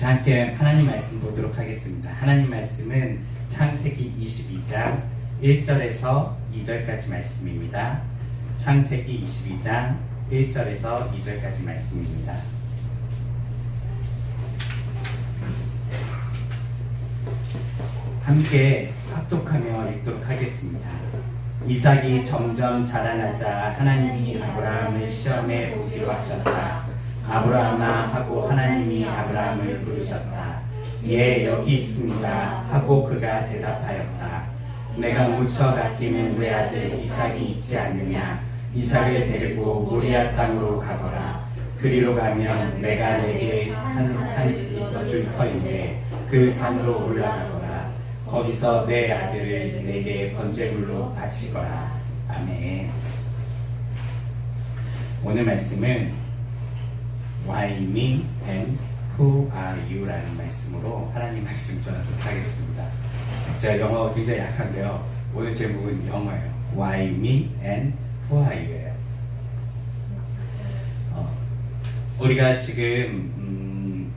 자, 함께 하나님 말씀 보도록 하겠습니다. 하나님 말씀은 창세기 22장 1절에서 2절까지 말씀입니다. 창세기 22장 1절에서 2절까지 말씀입니다. 함께 합독하며 읽도록 하겠습니다. 이삭이 점점 자라나자 하나님이 아브라함을 시험해 보기로 하셨다. 아브라함아 하고 하나님이 아브라함을 부르셨다. 예, 여기 있습니다 하고 그가 대답하였다. 내가 무척 아끼는 내 아들 이삭이 있지 않느냐. 이삭을 데리고 모리아 땅으로 가거라. 그리로 가면 내가 내게 줄 터인데 그 산으로 올라가거라. 거기서 내 아들을 내게 번제물로 바치거라. 아멘. 오늘 말씀은 Why me and who are you? 라는 말씀으로 하나님 말씀 전하도록 하겠습니다. 제가 영어 굉장히 약한데요. 오늘 제목은 영어예요. Why me and who are you? 예요. 우리가 지금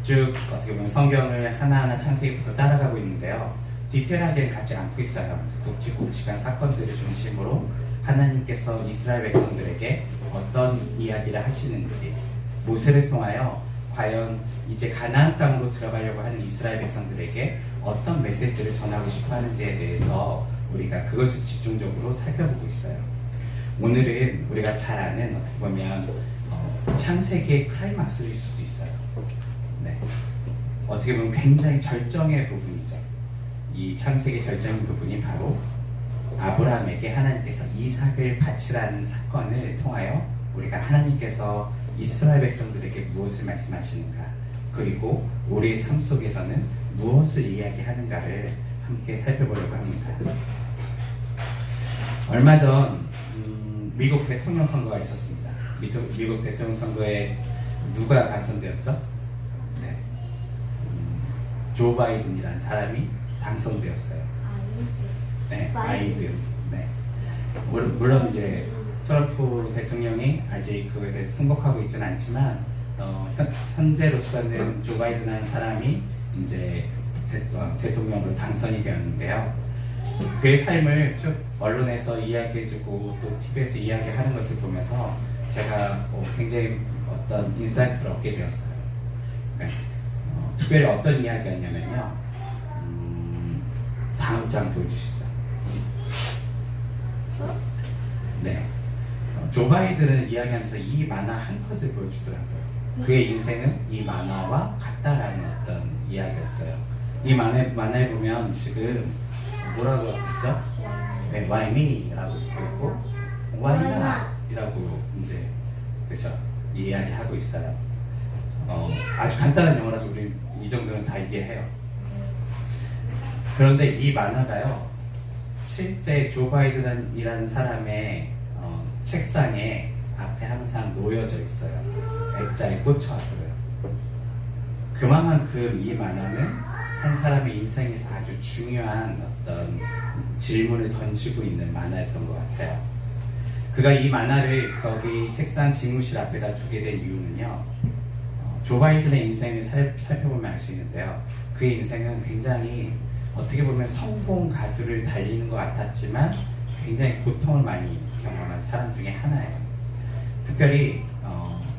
쭉 어떻게 보면 성경을 하나하나 창세기부터 따라가고 있는데요. 디테일하게 가지 않고 있어요. 굵직굵직한 사건들을 중심으로 하나님께서 이스라엘 백성들에게 어떤 이야기를 하시는지, 모세를 통하여 과연 이제 가나안 땅으로 들어가려고 하는 이스라엘 백성들에게 어떤 메시지를 전하고 싶어 하는지에 대해서 우리가 그것을 집중적으로 살펴보고 있어요. 오늘은 우리가 잘 아는 어떻게 보면 창세기의 클라이막스일 수도 있어요. 네. 어떻게 보면 굉장히 절정의 부분이죠. 이 창세기 절정의 부분이 바로 아브라함에게 하나님께서 이삭을 바치라는 사건을 통하여 우리가 하나님께서 이스라엘 백성들에게 무엇을 말씀하시는가, 그리고 우리의 삶 속에서는 무엇을 이야기하는가를 함께 살펴보려고 합니다. 얼마 전 미국 대통령 선거가 있었습니다. 미국 대통령 선거에 누가 당선되었죠? 네. 조 바이든이라는 사람이 당선되었어요. 네, 바이든. 네. 물론 이제 트럼프 대통령이 아직 그거에 대해서 승복하고 있지는 않지만 현재로서는 조 바이든이라는 사람이 이제 대통령으로 당선이 되었는데요. 그의 삶을 쭉 언론에서 이야기해주고 또 TV에서 이야기하는 것을 보면서 제가 굉장히 어떤 인사이트를 얻게 되었어요. 네. 특별히 어떤 이야기였냐면요. 다음 장 보여주시죠. 네. 조 바이든은 이야기하면서 이 만화 한 컷을 보여주더라고요. 그의 인생은 이 만화와 같다라는 어떤 이야기였어요. 이 만화에 보면 지금 뭐라고 했죠? 네, Why me? 라고 했고 Why not? 이라고 이제 그렇죠? 이야기하고 있어요. 아주 간단한 영어라서 우리 이 정도는 다 이해해요. 그런데 이 만화가요, 실제 조 바이든이라는 사람의 책상에 앞에 항상 놓여져 있어요. 액자에 꽂혀있고요. 그만큼 이 만화는 한 사람의 인생에서 아주 중요한 어떤 질문을 던지고 있는 만화였던 것 같아요. 그가 이 만화를 거기 책상 집무실 앞에다 두게 된 이유는요, 조 바이든의 인생을 살펴보면 알 수 있는데요. 그의 인생은 굉장히 어떻게 보면 성공 가두를 달리는 것 같았지만 굉장히 고통을 많이 경험한 사람 중에 하나예요. 특별히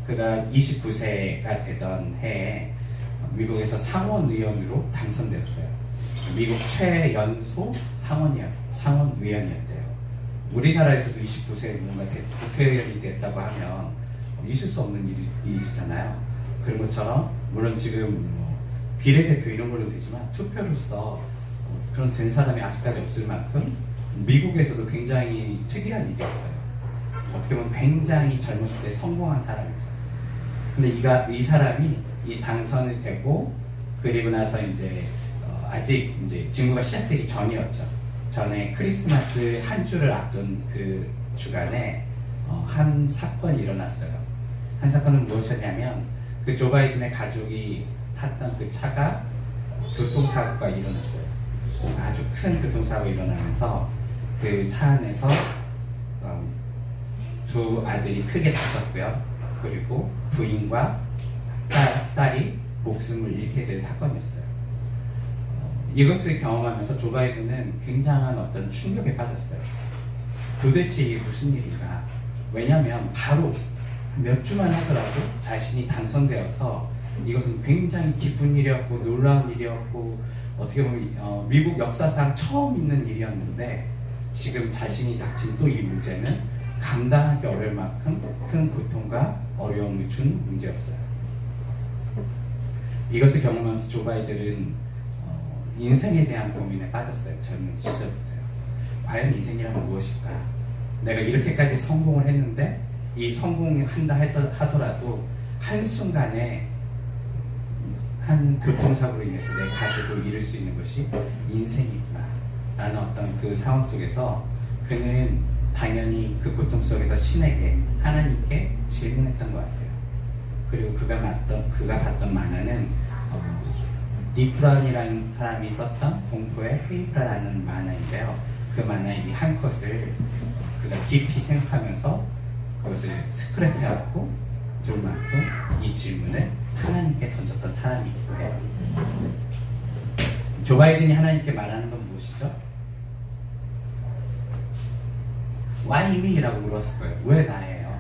그가 29세가 되던 해에 미국에서 상원의원으로 당선되었어요. 미국 최연소 상원의원이었대요. 우리나라에서도 29세에 뭔가 국회의원이 됐다고 하면 있을 수 없는 일이잖아요. 그런 것처럼 물론 지금 비례대표 이런 걸로 되지만 투표로서 그런 된 사람이 아직까지 없을 만큼 미국에서도 굉장히 특이한 일이었어요. 어떻게 보면 굉장히 젊었을 때 성공한 사람이죠. 근데 이 사람이 이 당선이 되고 그리고 나서 이제 아직 이제 직무가 시작되기 전이었죠. 전에 크리스마스 한 주를 앞둔 그 주간에 한 사건이 일어났어요. 한 사건은 무엇이었냐면 그 조 바이든의 가족이 탔던 그 차가 교통사고가 일어났어요. 아주 큰 교통사고가 일어나면서 그 차 안에서 두 아들이 크게 다쳤고요. 그리고 부인과 딸이 목숨을 잃게 된 사건이었어요. 이것을 경험하면서 조 바이든은 굉장한 어떤 충격에 빠졌어요. 도대체 이게 무슨 일인가? 왜냐하면 바로 몇 주만 하더라도 자신이 당선되어서 이것은 굉장히 기쁜 일이었고 놀라운 일이었고 어떻게 보면 미국 역사상 처음 있는 일이었는데 지금 자신이 닥친 또 이 문제는 감당하기 어려울 만큼 큰 고통과 어려움을 준 문제였어요. 이것을 경험하면서 조 바이든은 인생에 대한 고민에 빠졌어요. 젊은 시절부터요. 과연 인생이란 무엇일까? 내가 이렇게까지 성공을 했는데 이 성공한다 하더라도 한순간에 한 교통사고로 인해서 내 가족을 잃을 수 있는 것이 인생이구나 라는 어떤 그 상황 속에서 그는 당연히 그 고통 속에서 신에게 하나님께 질문했던 것 같아요. 그리고 그가 봤던 만화는 디프런이라는 사람이 썼던 공포의 페이프라는 만화인데요. 그 만화의 이 한 컷을 그가 깊이 생각하면서 그것을 스크랩해왔고 들만큼 이 질문을 하나님께 던졌던 사람이기도 해요. 조 바이든이 하나님께 말하는 건 무엇이죠? Why me? 라고 물었을 거예요. 왜 나예요?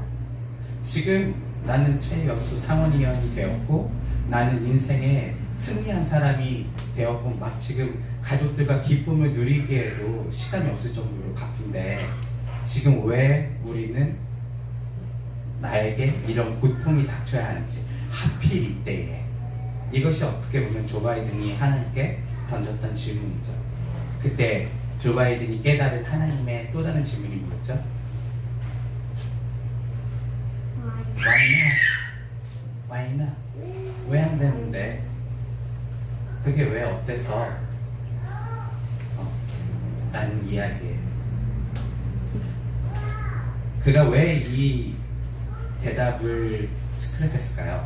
지금 나는 최연소 상원의원이 되었고 나는 인생에 승리한 사람이 되었고 막 지금 가족들과 기쁨을 누리기에도 시간이 없을 정도로 바쁜데 지금 왜 우리는 나에게 이런 고통이 닥쳐야 하는지 하필 이때에 이것이 어떻게 보면 조 바이든이 하나님께 던졌던 질문이죠. 그때 조 바이든이 깨달은 하나님의 또 다른 질문이 뭐였죠? Why not? 왜 안 되는데? 그게 왜 어때서? 라는 이야기예요. 그가 왜 이 대답을 스크랩했을까요?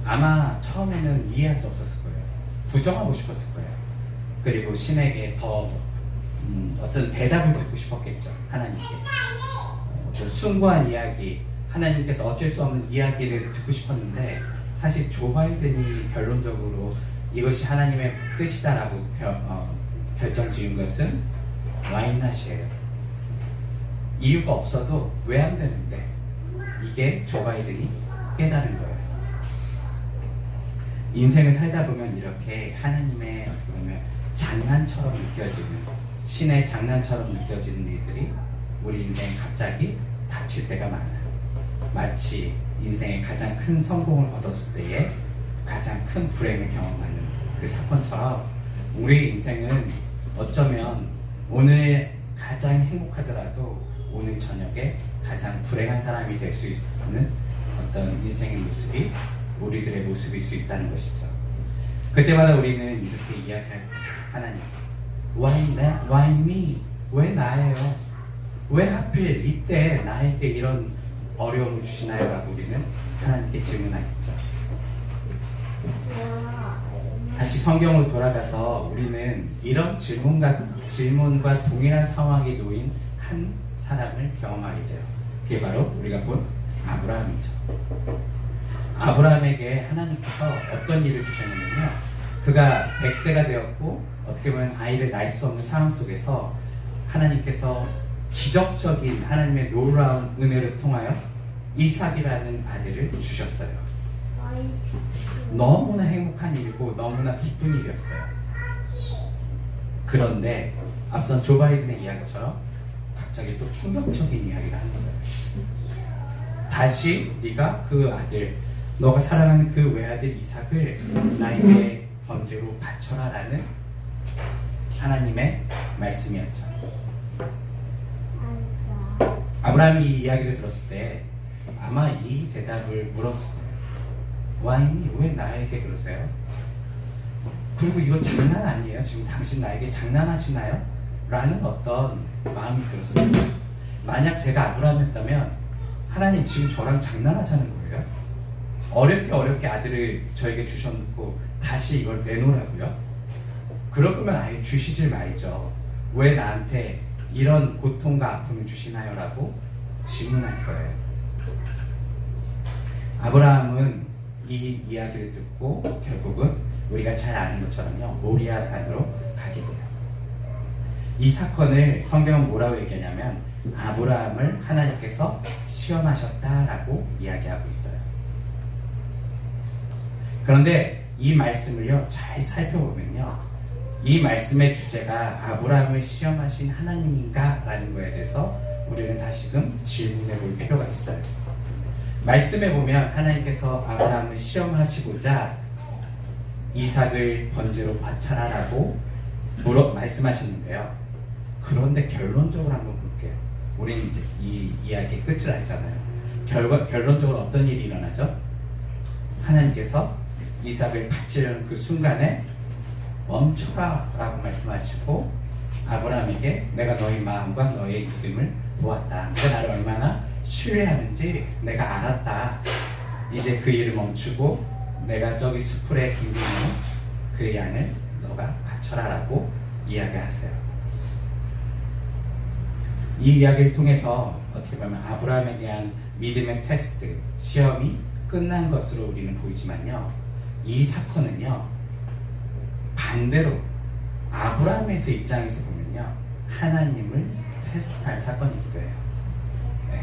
아마 처음에는 이해할 수 없었을 거예요. 부정하고 싶었을 거예요. 그리고 신에게 더 어떤 대답을 듣고 싶었겠죠. 하나님께 숭고한 이야기, 하나님께서 어쩔 수 없는 이야기를 듣고 싶었는데 사실 조 바이든이 결론적으로 이것이 하나님의 뜻이다라고 결정 지은 것은 why not이에요. 이유가 없어도 왜 안 되는데 이게 조 바이든이 깨달은 거예요. 인생을 살다 보면 이렇게 하나님의 어떻게 보면 장난처럼 느껴지는 신의 장난처럼 느껴지는 일들이 우리 인생에 갑자기 닥칠 때가 많아요. 마치 인생의 가장 큰 성공을 거뒀을 때에 가장 큰 불행을 경험하는 그 사건처럼 우리 인생은 어쩌면 오늘 가장 행복하더라도 오늘 저녁에 가장 불행한 사람이 될 수 있는 어떤 인생의 모습이 우리들의 모습일 수 있다는 것이죠. 그때마다 우리는 이렇게 이야기할 거예요. 하나님, why me? 왜 나예요? 왜 하필 이때 나에게 이런 어려움을 주시나요? 라고 우리는 하나님께 질문하겠죠. 다시 성경으로 돌아가서 우리는 이런 질문과 동일한 상황에 놓인 한 사람을 경험하게 돼요. 그게 바로 우리가 본 아브라함이죠. 아브라함에게 하나님께서 어떤 일을 주셨냐면요. 그가 100세가 되었고 어떻게 보면 아이를 낳을 수 없는 상황 속에서 하나님께서 기적적인 하나님의 놀라운 은혜를 통하여 이삭이라는 아들을 주셨어요. 너무나 행복한 일이고 너무나 기쁜 일이었어요. 그런데 앞선 조 바이든의 이야기처럼 갑자기 또 충격적인 이야기를 하는 거예요. 다시 네가 그 아들, 너가 사랑하는 그 외아들 이삭을 나에게 번제로 바쳐라 라는 하나님의 말씀이었죠. 아브라함이 이 이야기를 들었을 때 아마 이 대답을 물었을 거예요. Why me? 왜 나에게 그러세요? 그리고 이거 장난 아니에요? 지금 당신 나에게 장난하시나요? 라는 어떤 마음이 들었습니다. 만약 제가 아브라함이었다면 하나님 지금 저랑 장난하자는 거예요? 어렵게 아들을 저에게 주셔놓고 다시 이걸 내놓으라고요? 그럴 거면 아예 주시질 말죠. 왜 나한테 이런 고통과 아픔을 주시나요? 라고 질문할 거예요. 아브라함은 이 이야기를 듣고 결국은 우리가 잘 아는 것처럼요, 모리아산으로 가게 돼요. 이 사건을 성경은 뭐라고 얘기하냐면 아브라함을 하나님께서 시험하셨다라고 이야기하고 있어요. 그런데 이 말씀을요, 잘 살펴보면요, 이 말씀의 주제가 아브라함을 시험하신 하나님인가? 라는 거에 대해서 우리는 다시금 질문해 볼 필요가 있어요. 말씀에 보면 하나님께서 아브라함을 시험하시고자 이삭을 번제로 바쳐라라고 말씀하시는데요. 그런데 결론적으로 한번 볼게요. 우리는 이제 이 이야기의 끝을 알잖아요. 결론적으로 어떤 일이 일어나죠? 하나님께서 이삭을 바치려는 그 순간에 멈춰라 라고 말씀하시고 아브라함에게 내가 너의 마음과 너의 믿음을 보았다. 내가 나를 얼마나 신뢰하는지 내가 알았다. 이제 그 일을 멈추고 내가 저기 수풀에 준비해 놓은 그 양을 너가 바쳐라 라고 이야기하세요. 이 이야기를 통해서 어떻게 보면 아브라함에 대한 믿음의 테스트, 시험이 끝난 것으로 우리는 보이지만요, 이 사건은요 반대로 아브라함의 입장에서 보면요 하나님을 테스트할 사건이기도 해요. 네.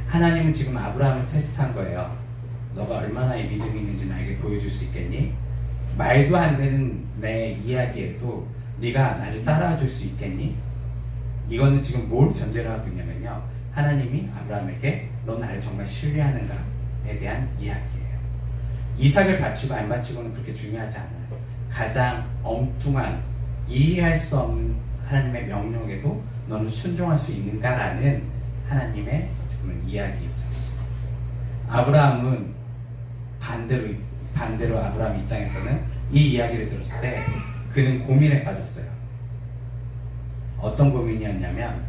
하나님은 지금 아브라함을 테스트한 거예요. 너가 얼마나 이 믿음이 있는지 나에게 보여줄 수 있겠니? 말도 안 되는 내 이야기에도 네가 나를 따라와 줄 수 있겠니? 이거는 지금 뭘 전제로 하고 있냐면요, 하나님이 아브라함에게 너 나를 정말 신뢰하는가에 대한 이야기예요. 이삭을 바치고 안 바치고는 그렇게 중요하지 않아요. 가장 엉뚱한, 이해할 수 없는 하나님의 명령에도 너는 순종할 수 있는가라는 하나님의 이야기죠. 아브라함은 반대로 아브라함 입장에서는 이 이야기를 들었을 때 그는 고민에 빠졌어요. 어떤 고민이었냐면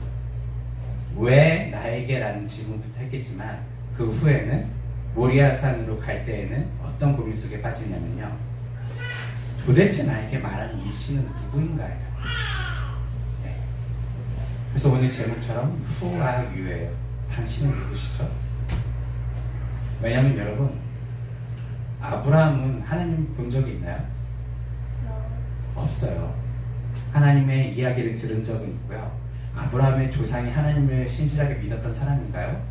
왜 나에게? 라는 질문부터 했겠지만 그 후에는 모리아산으로 갈 때에는 어떤 고민 속에 빠지냐면요, 도대체 나에게 말하는 이 신은 누구인가요? 네. 그래서 오늘 제목처럼 Who are you예요. 당신은 누구시죠? 왜냐하면 여러분, 아브라함은 하나님 본 적이 있나요? 없어요. 하나님의 이야기를 들은 적은 있고요. 아브라함의 조상이 하나님을 신실하게 믿었던 사람인가요?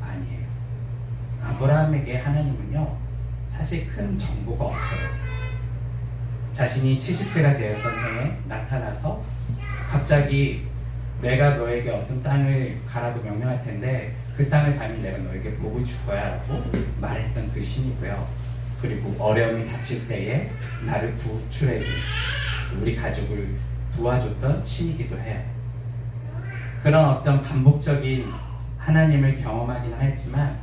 아니에요. 아브라함에게 하나님은요 사실 큰 정보가 없어요. 자신이 70세가 되었던 해에 나타나서 갑자기 내가 너에게 어떤 땅을 가라고 명령할 텐데 그 땅을 가면 내가 너에게 복을 줄 거야 라고 말했던 그 신이고요. 그리고 어려움이 닥칠 때에 나를 구출해 준, 우리 가족을 도와줬던 신이기도 해요. 그런 어떤 반복적인 하나님을 경험하긴 하였지만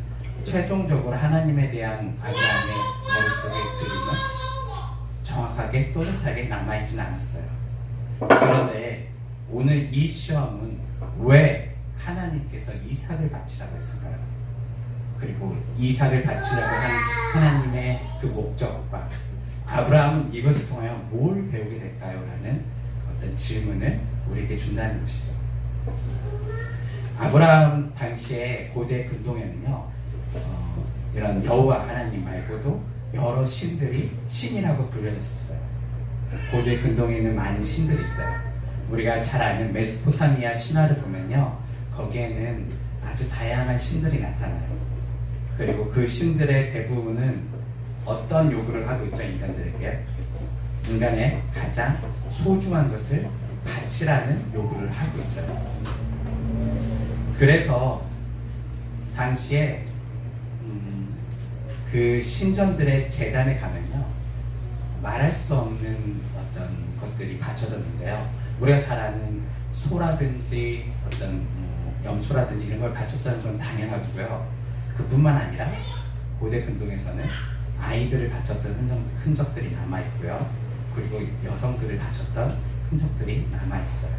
최종적으로 하나님에 대한 아브라함의 머릿속의 그림은 정확하게 또렷하게 남아있지는 않았어요. 그런데 오늘 이 시험은 왜 하나님께서 이삭을 바치라고 했을까요? 그리고 이삭을 바치라고 한 하나님의 그 목적과 아브라함은 이것을 통하여 뭘 배우게 될까요? 라는 어떤 질문을 우리에게 준다는 것이죠. 아브라함 당시에 고대 근동에는요 이런 여호와 하나님 말고도 여러 신들이 신이라고 불려졌어요. 고대 근동에 있는 많은 신들이 있어요. 우리가 잘 아는 메소포타미아 신화를 보면요 거기에는 아주 다양한 신들이 나타나요. 그리고 그 신들의 대부분은 어떤 요구를 하고 있죠? 인간들에게 인간의 가장 소중한 것을 바치라는 요구를 하고 있어요. 그래서 당시에 그 신전들의 제단에 가면요 말할 수 없는 어떤 것들이 바쳐졌는데요, 우리가 잘 아는 소라든지 어떤 염소라든지 이런 걸 바쳤다는 건 당연하고요. 그뿐만 아니라 고대 근동에서는 아이들을 바쳤던 흔적들이 남아있고요. 그리고 여성들을 바쳤던 흔적들이 남아있어요.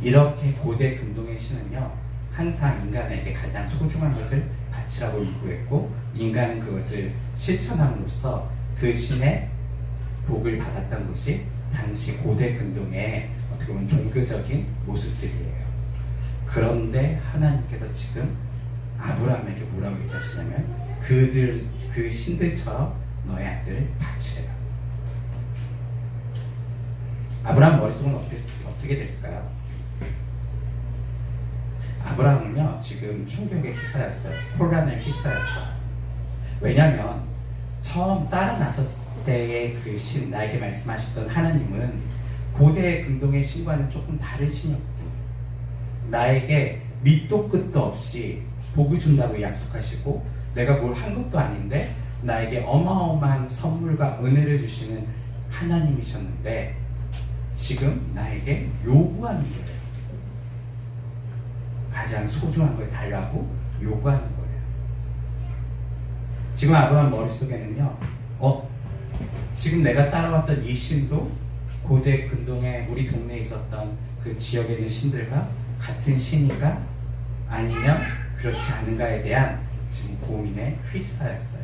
이렇게 고대 근동의 신은요 항상 인간에게 가장 소중한 것을 바치라고 요구했고 인간은 그것을 실천함으로써 그 신의 복을 받았던 것이 당시 고대 근동의 어떻게 보면 종교적인 모습들이에요. 그런데 하나님께서 지금 아브라함에게 뭐라고 얘기하시냐면 그 신들처럼 너의 아들을 바치래요. 아브라함 머릿속은 어떻게 됐을까요? 아브라함은요 지금 충격에 휩싸였어요. 혼란에 휩싸였어요. 왜냐하면 처음 따라 나섰을 때의 그 신, 나에게 말씀하셨던 하나님은 고대 근동의 신과는 조금 다른 신이었거든요. 나에게 밑도 끝도 없이 복을 준다고 약속하시고 내가 뭘 한 것도 아닌데 나에게 어마어마한 선물과 은혜를 주시는 하나님이셨는데 지금 나에게 요구하는 거예요. 가장 소중한 걸 달라고 요구하는 거예요. 지금 아브라함 머릿속에는요 지금 내가 따라왔던 이 신도 고대 근동에 우리 동네에 있었던 그 지역에 있는 신들과 같은 신인가 아니면 그렇지 않은가에 대한 지금 고민에 휩싸였어요.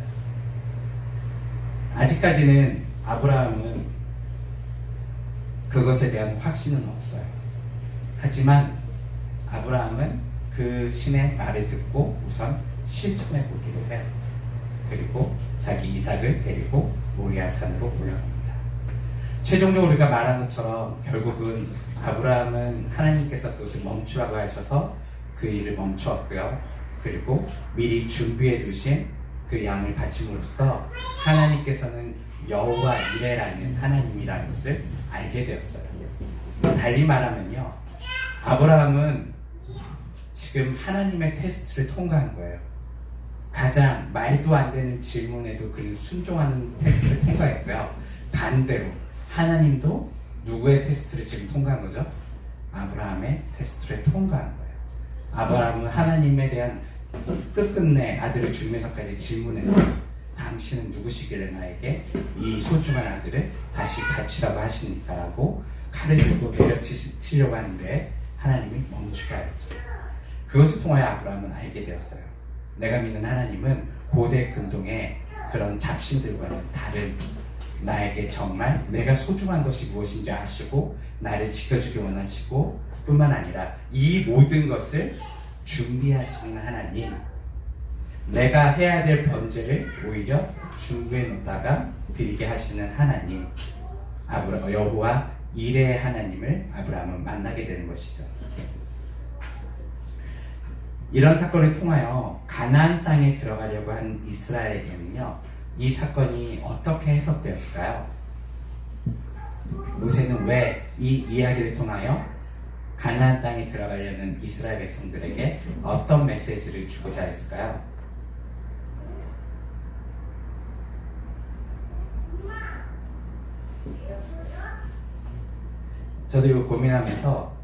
아직까지는 아브라함은 그것에 대한 확신은 없어요. 하지만 아브라함은 그 신의 말을 듣고 우선 실천해 보기로 해요. 그리고 자기 이삭을 데리고 모리아산으로 올라갑니다. 최종적으로 우리가 말한 것처럼 결국은 아브라함은 하나님께서 그것을 멈추라고 하셔서 그 일을 멈추었고요. 그리고 미리 준비해 두신 그 양을 바침으로써 하나님께서는 여호와 이레라는 하나님이라는 것을 알게 되었어요. 달리 말하면요, 아브라함은 지금 하나님의 테스트를 통과한 거예요. 가장 말도 안 되는 질문에도 그는 순종하는 테스트를 통과했고요. 반대로 하나님도 누구의 테스트를 지금 통과한 거죠? 아브라함의 테스트를 통과한 거예요. 아브라함은 하나님에 대한 끝끝내 아들을 주면서까지 질문했어요. 당신은 누구시길래 나에게 이 소중한 아들을 다시 바치라고 하십니까? 라고 칼을 들고 내려치려고 하는데 하나님이 멈추게 하였죠. 그것을 통하여 아브라함은 알게 되었어요. 내가 믿는 하나님은 고대 근동의 그런 잡신들과는 다른, 나에게 정말 내가 소중한 것이 무엇인지 아시고 나를 지켜주기 원하시고 뿐만 아니라 이 모든 것을 준비하시는 하나님, 내가 해야 될 번제를 오히려 준비해 놓다가 드리게 하시는 하나님, 여호와 이레의 하나님을 아브라함은 만나게 되는 것이죠. 이런 사건을 통하여 가나안 땅에 들어가려고 한 이스라엘에게는요, 이 사건이 어떻게 해석되었을까요? 모세는 왜 이 이야기를 통하여 가나안 땅에 들어가려는 이스라엘 백성들에게 어떤 메시지를 주고자 했을까요? 저도 이거 고민하면서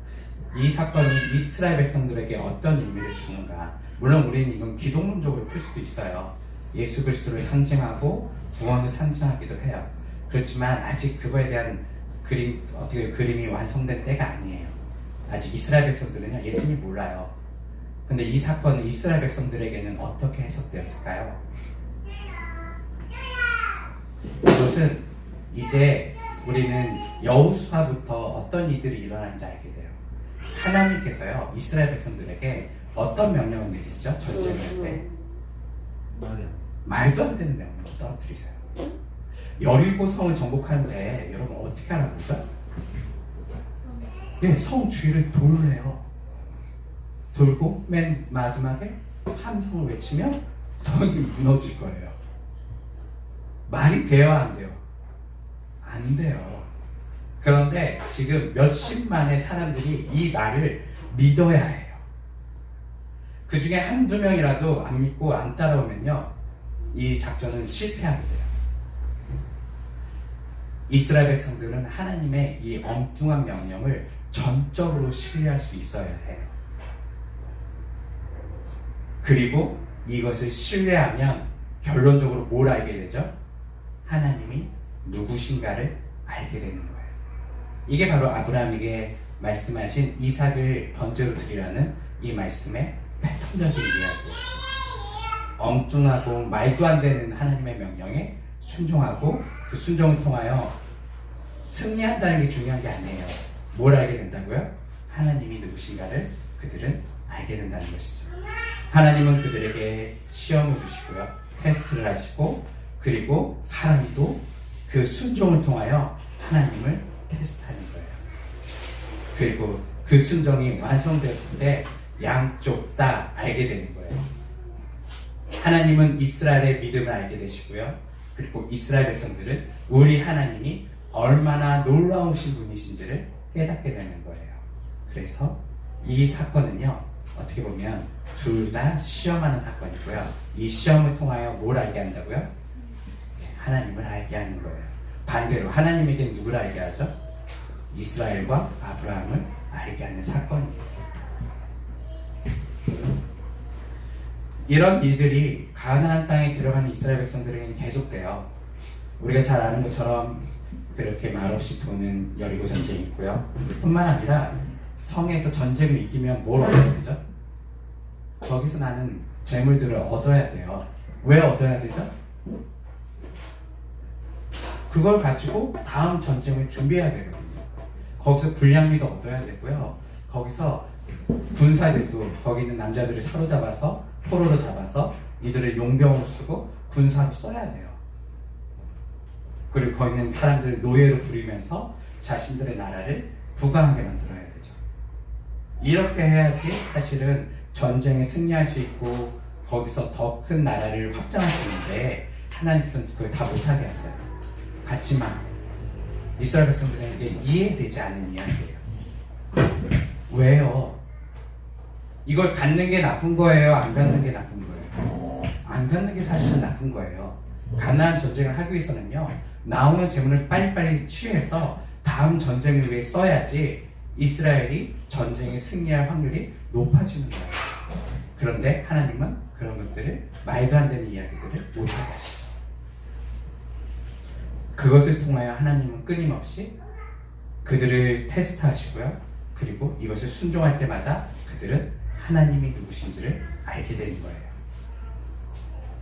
이 사건이 이스라엘 백성들에게 어떤 의미를 주는가. 물론 우리는 이건 기독론적으로 풀 수도 있어요. 예수 그리스도를 상징하고 구원을 상징하기도 해요. 그렇지만 아직 그거에 대한 그림이 완성된 때가 아니에요. 아직 이스라엘 백성들은요, 예수님 몰라요. 근데 이 사건은 이스라엘 백성들에게는 어떻게 해석되었을까요? 이것은 이제 우리는 여호수아부터 어떤 일들이 일어난지 알게 돼요. 하나님께서요, 이스라엘 백성들에게 어떤 명령을 내리시죠? 전쟁할 때 말도 안 되는 명령을 떨어뜨리세요. 여리고 성을 정복하는데 여러분 어떻게 하라고요? 예, 성 주위를 돌래요. 돌고 맨 마지막에 함성을 외치면 성이 무너질 거예요. 말이 돼요, 안 돼요? 안 돼요. 그런데 지금 몇십만의 사람들이 이 말을 믿어야 해요. 그 중에 한두 명이라도 안 믿고 안 따라오면요, 이 작전은 실패하게 돼요. 이스라엘 백성들은 하나님의 이 엉뚱한 명령을 전적으로 신뢰할 수 있어야 해요. 그리고 이것을 신뢰하면 결론적으로 뭘 알게 되죠? 하나님이 누구신가를 알게 되는 거예요. 이게 바로 아브라함에게 말씀하신 이삭을 번제로 드리라는 이 말씀의 패턴적인 이야기예요. 엉뚱하고 말도 안 되는 하나님의 명령에 순종하고 그 순종을 통하여 승리한다는 게 중요한 게 아니에요. 뭘 알게 된다고요? 하나님이 누구신가를 그들은 알게 된다는 것이죠. 하나님은 그들에게 시험을 주시고요. 테스트를 하시고, 그리고 사람도 그 순종을 통하여 하나님을 테스트하는 거예요. 그리고 그 순종이 완성되었을 때 양쪽 다 알게 되는 거예요. 하나님은 이스라엘의 믿음을 알게 되시고요. 그리고 이스라엘 백성들은 우리 하나님이 얼마나 놀라우신 분이신지를 깨닫게 되는 거예요. 그래서 이 사건은요, 어떻게 보면 둘 다 시험하는 사건이고요. 이 시험을 통하여 뭘 알게 한다고요? 하나님을 알게 하는 거예요. 반대로 하나님에게 누구를 알게 하죠? 이스라엘과 아브라함을 알게 하는 사건이에요. 이런 일들이 가나안 땅에 들어가는 이스라엘 백성들에게는 계속돼요. 우리가 잘 아는 것처럼 그렇게 말없이 도는 여리고 전쟁이 있고요. 뿐만 아니라 성에서 전쟁을 이기면 뭘 얻어야 되죠? 거기서 나는 재물들을 얻어야 돼요. 왜 얻어야 되죠? 그걸 가지고 다음 전쟁을 준비해야 되거든요. 거기서 불량미도 얻어야 되고요. 거기서 군사들도 거기 있는 남자들을 사로잡아서 포로로 잡아서 이들을 용병으로 쓰고 군사로 써야 돼요. 그리고 거기 있는 사람들을 노예로 부리면서 자신들의 나라를 부강하게 만들어야 되죠. 이렇게 해야지 사실은 전쟁에 승리할 수 있고 거기서 더 큰 나라를 확장할 수 있는데 하나님께서는 그걸 다 못하게 하세요. 그렇지만 이스라엘 백성들에게 이해되지 않는 이야기예요. 왜요? 이걸 갖는 게 나쁜 거예요? 안 갖는 게 나쁜 거예요? 안 갖는 게 사실은 나쁜 거예요. 가나안 전쟁을 하기 위해서는요, 나오는 재물을 빨리빨리 취해서 다음 전쟁을 위해 써야지 이스라엘이 전쟁에 승리할 확률이 높아지는 거예요. 그런데 하나님은 그런 것들을, 말도 안 되는 이야기들을 못하게 하시죠. 그것을 통하여 하나님은 끊임없이 그들을 테스트하시고요. 그리고 이것을 순종할 때마다 그들은 하나님이 누구신지를 알게 되는 거예요.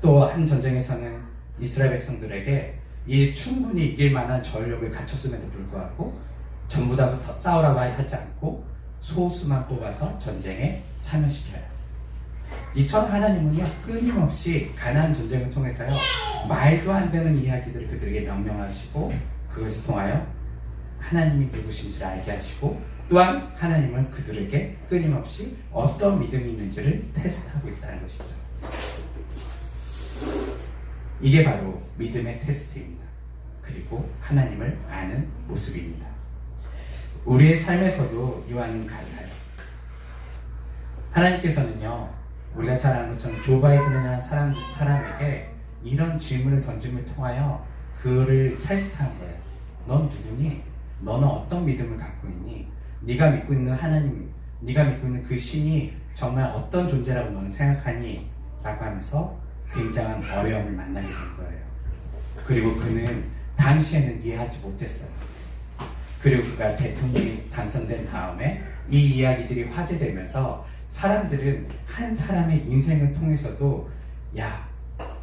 또 한 전쟁에서는 이스라엘 백성들에게 이 충분히 이길 만한 전력을 갖췄음에도 불구하고 전부 다 싸우라고 하지 않고 소수만 뽑아서 전쟁에 참여시켜요. 이처럼 하나님은요, 끊임없이 가나안 전쟁을 통해서요, 말도 안 되는 이야기들을 그들에게 명령하시고 그것을 통하여 하나님이 누구신지를 알게 하시고, 또한 하나님은 그들에게 끊임없이 어떤 믿음이 있는지를 테스트하고 있다는 것이죠. 이게 바로 믿음의 테스트입니다. 그리고 하나님을 아는 모습입니다. 우리의 삶에서도 이와는 같아요. 하나님께서는요, 우리가 잘 아는 것처럼 조 바이든이라는 사람에게 이런 질문을 던짐을 통하여 그를 테스트한 거예요. 넌 누구니? 너는 어떤 믿음을 갖고 있니? 네가 믿고 있는 하나님, 네가 믿고 있는 그 신이 정말 어떤 존재라고 너는 생각하니? 라고 하면서 굉장한 어려움을 만나게 된 거예요. 그리고 그는 당시에는 이해하지 못했어요. 그리고 그가 대통령이 당선된 다음에 이 이야기들이 화제되면서 사람들은 한 사람의 인생을 통해서도, 야,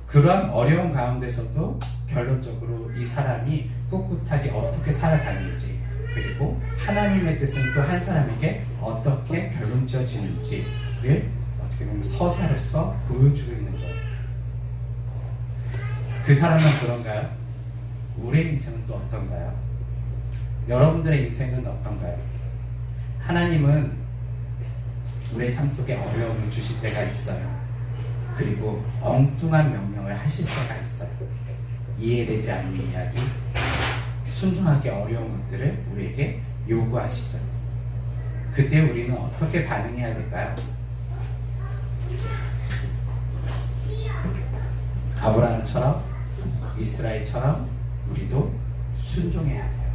그런 어려운 가운데서도 결론적으로 이 사람이 꿋꿋하게 어떻게 살아가는지, 그리고 하나님의 뜻은 또 한 사람에게 어떻게 결론 지어지는지를 어떻게 보면 서사로서 보여주고 있는 거예요. 그 사람은 그런가요? 우리의 인생은 또 어떤가요? 여러분들의 인생은 어떤가요? 하나님은 우리의 삶 속에 어려움을 주실 때가 있어요. 그리고 엉뚱한 명령을 하실 때가 있어요. 이해되지 않는 이야기, 순종하기 어려운 것들을 우리에게 요구하시죠. 그때 우리는 어떻게 반응해야 될까요? 아브라함처럼, 이스라엘처럼 우리도 순종해야 돼요.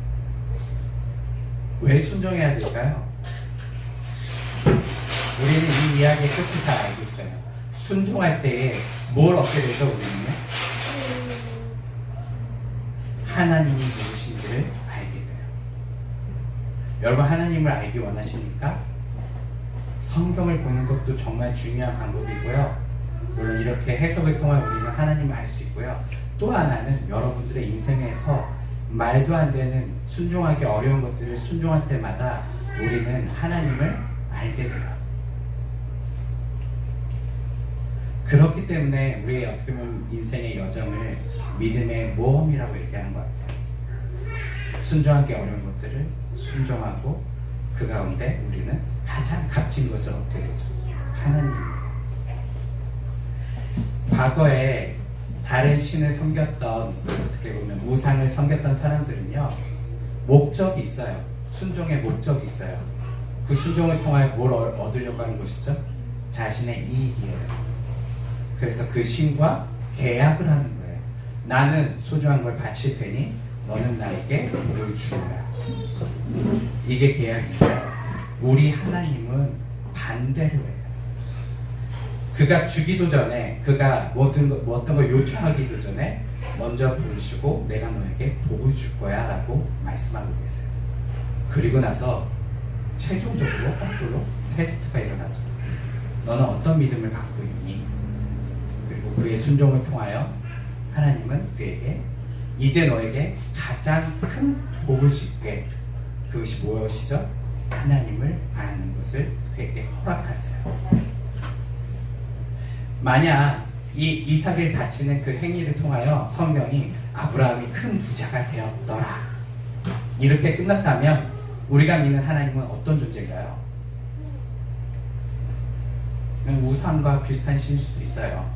왜 순종해야 될까요? 우리는 이 이야기의 끝을 잘 알고 있어요. 순종할 때에 뭘 얻게 되죠, 우리는요? 하나님이 누구신지를 알게 돼요. 여러분, 하나님을 알기 원하십니까? 성경을 보는 것도 정말 중요한 방법이고요. 물론 이렇게 해석을 통해 우리는 하나님을 알 수 있고요. 또 하나는 여러분들의 인생에서 말도 안 되는, 순종하기 어려운 것들을 순종할 때마다 우리는 하나님을 알게 돼요. 그렇기 때문에 우리의 어떻게 보면 인생의 여정을 믿음의 모험이라고 얘기하는 것 같아요. 순종하기 어려운 것들을 순종하고 그 가운데 우리는 가장 값진 것을 얻게 되죠. 하나님. 과거에 다른 신을 섬겼던, 어떻게 보면 우상을 섬겼던 사람들은요, 목적이 있어요. 순종의 목적이 있어요. 그 순종을 통하여 뭘 얻으려고 하는 것이죠? 자신의 이익이에요. 그래서 그 신과 계약을 하는 거예요. 나는 소중한 걸 바칠 테니 너는 나에게 뭘 주라. 이게 계약인데, 우리 하나님은 반대로 해요. 그가 주기도 전에, 그가 어떤 걸 요청하기도 전에 먼저 부르시고 내가 너에게 복을 줄 거야 라고 말씀하고 계세요. 그리고 나서 최종적으로 거꾸로 테스트가 일어나죠. 너는 어떤 믿음을 갖고 있니? 그리고 그의 순종을 통하여 하나님은 그에게 이제 너에게 가장 큰 복을 줄게. 그것이 무엇이죠? 하나님을 아는 것을 그에게 허락하세요. 만약 이 이삭을 바치는 그 행위를 통하여 성경이 아브라함이 큰 부자가 되었더라 이렇게 끝났다면 우리가 믿는 하나님은 어떤 존재인가요? 우상과 비슷한 신일 수도 있어요.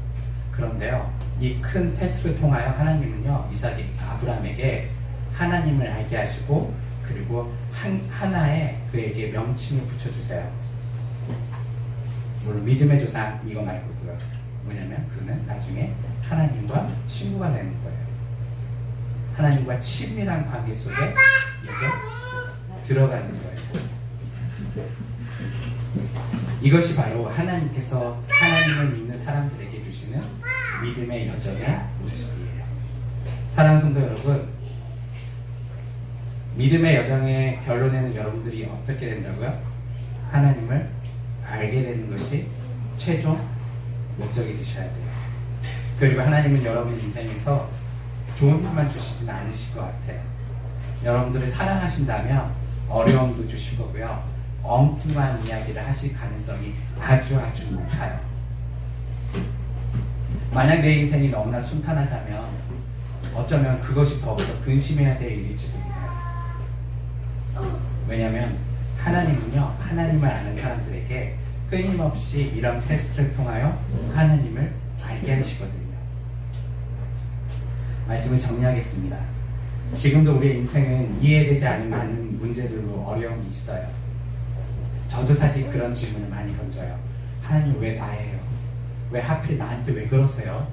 그런데요, 이 큰 테스트를 통하여 하나님은요, 아브라함에게 하나님을 알게 하시고 그리고 하나의 그에게 명칭을 붙여주세요. 물론 믿음의 조상 이거 말고도요. 뭐냐면 그는 나중에 하나님과 친구가 되는 거예요. 하나님과 친밀한 관계 속에 이제 들어가는 거예요. 이것이 바로 하나님께서 하나님을 믿는 사람들에게 주시는 믿음의 여정의 모습이에요. 사랑하는 성도 여러분, 믿음의 여정의 결론에는 여러분들이 어떻게 된다고요? 하나님을 알게 되는 것이 최종 목적이 되셔야 돼요. 그리고 하나님은 여러분 인생에서 좋은 일만 주시진 않으실 것 같아요. 여러분들을 사랑하신다면 어려움도 주실 거고요. 엉뚱한 이야기를 하실 가능성이 아주 높아요. 만약 내 인생이 너무나 순탄하다면 어쩌면 그것이 더욱더 근심해야 될 일일지도 몰라요. 왜냐하면 하나님은요, 하나님을 아는 사람들에게 끊임없이 이런 테스트를 통하여 하나님을 알게 하시거든요. 말씀을 정리하겠습니다. 지금도 우리의 인생은 이해되지 않은 많은 문제들로 어려움이 있어요. 저도 사실 그런 질문을 많이 던져요. 하나님 왜 나예요? 왜 하필 나한테 왜 그러세요?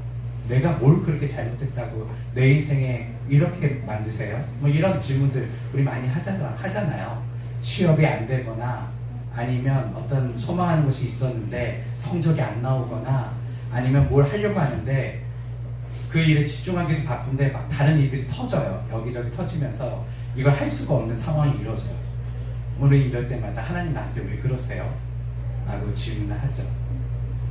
내가 뭘 그렇게 잘못했다고 내 인생에 이렇게 만드세요? 뭐 이런 질문들 우리 많이 하잖아요. 취업이 안 되거나 아니면 어떤 소망하는 것이 있었는데 성적이 안 나오거나 아니면 뭘 하려고 하는데 그 일에 집중하기도 바쁜데 막 다른 일들이 터져요. 여기저기 터지면서 이걸 할 수가 없는 상황이 이루어져요. 우리 이럴 때마다 하나님 나한테 왜 그러세요? 라고 질문을 하죠.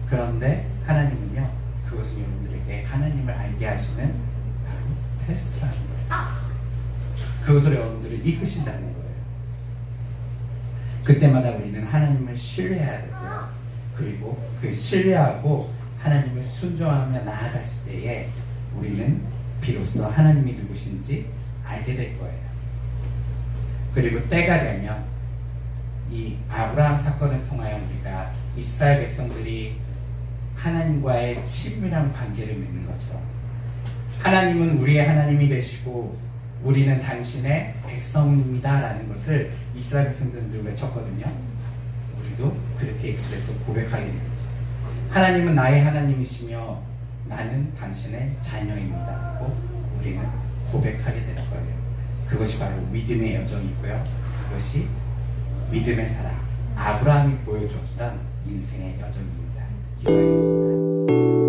그런데 하나님은요, 그것은 여러분들에게 하나님을 알게 하시는 바로 테스트라는 거예요. 그것으로 여러분들을 이끄신다는 거예요. 그때마다 우리는 하나님을 신뢰해야 되고요. 그리고 그 신뢰하고 하나님을 순종하며 나아갔을 때에 우리는 비로소 하나님이 누구신지 알게 될 거예요. 그리고 때가 되면 이 아브라함 사건을 통하여 우리가 이스라엘 백성들이 하나님과의 친밀한 관계를 맺는 것처럼 하나님은 우리의 하나님이 되시고 우리는 당신의 백성입니다 라는 것을 이스라엘 백성들은 외쳤거든요. 우리도 그렇게 입술에서 고백하게 되겠죠. 하나님은 나의 하나님이시며 나는 당신의 자녀입니다 하고 우리는 고백하게 될 거예요. 그것이 바로 믿음의 여정이고요. 그것이 믿음의 사랑, 아브라함이 보여주었던 인생의 여정입니다. 기도하겠습니다.